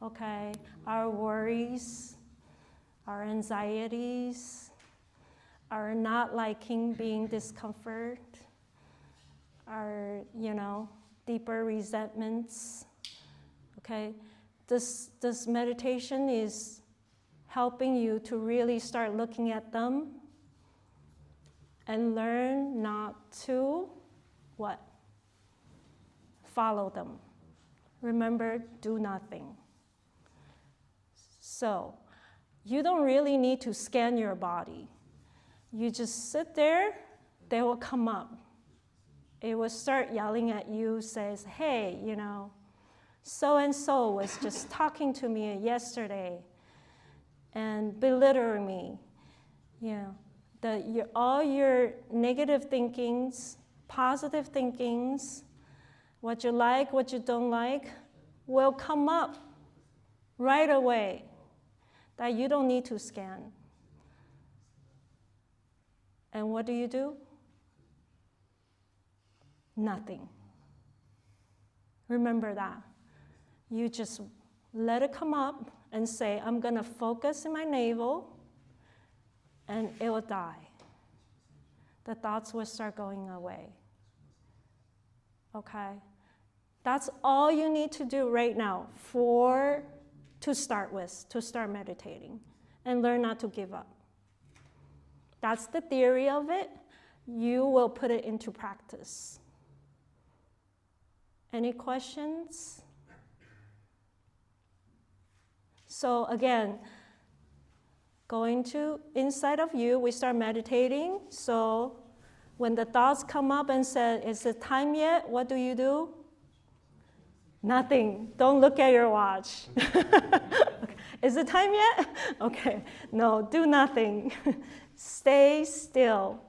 [SPEAKER 1] okay? Our worries, our anxieties, our not liking being discomfort, our, deeper resentments, okay? This meditation is helping you to really start looking at them and learn not to, what? Follow them. Remember, do nothing. So, you don't really need to scan your body. You just sit there, they will come up. It will start yelling at you, says, hey, so-and-so was just talking to me yesterday and belittling me. All your negative thinkings, positive thinkings, what you like, what you don't like, will come up right away that you don't need to scan. And what do? Nothing. Remember that. You just let it come up and say, I'm going to focus in my navel, and it will die. The thoughts will start going away. Okay? That's all you need to do right now to start meditating and learn not to give up. That's the theory of it. You will put it into practice. Any questions? So again, going to inside of you, we start meditating. So when the thoughts come up and say, is it time yet? What do? Nothing. Don't look at your watch. Okay. Is it time yet? Okay. No, do nothing. Stay still.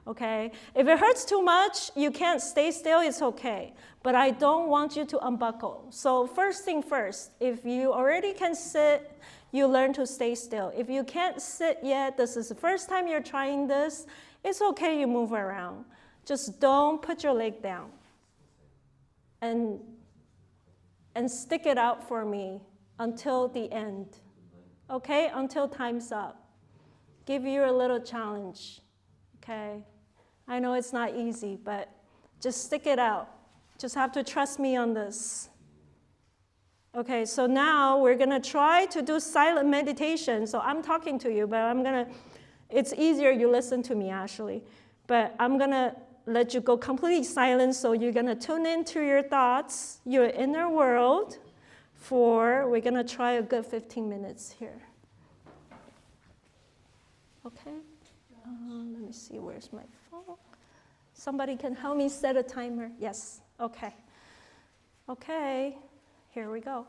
[SPEAKER 1] Okay? If it hurts too much, you can't stay still, it's okay. But I don't want you to unbuckle. So first thing first, if you already can sit, you learn to stay still. If you can't sit yet, this is the first time you're trying this, it's okay, you move around. Just don't put your leg down. And stick it out for me until the end. Okay? Until time's up. Give you a little challenge. Okay? I know it's not easy, but just stick it out. Just have to trust me on this. Okay, so now we're gonna try to do silent meditation. So I'm talking to you, but it's easier you listen to me actually. But I'm gonna let you go completely silent, so you're gonna tune into your thoughts, your inner world, we're gonna try a good 15 minutes here. Okay? Let me see, where's my phone? Somebody can help me set a timer. Yes, okay. Okay, here we go.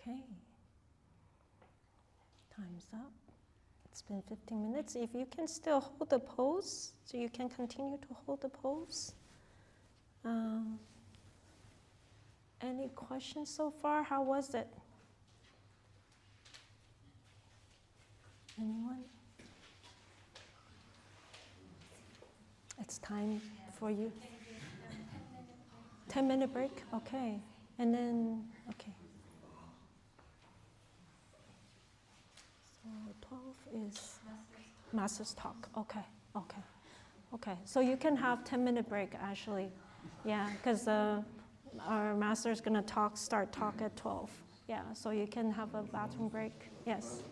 [SPEAKER 1] Okay. Time's up. It's been 15 minutes. If you can still hold the pose, so you can continue to hold the pose. Any questions so far? How was it? Anyone? It's time for you. 10-minute break? Okay. And then, okay. So 12 is Master's talk. Okay, okay. Okay, so you can have 10-minute break actually. Yeah, because our Master's going to start talk at 12. Yeah, so you can have a bathroom break. Yes.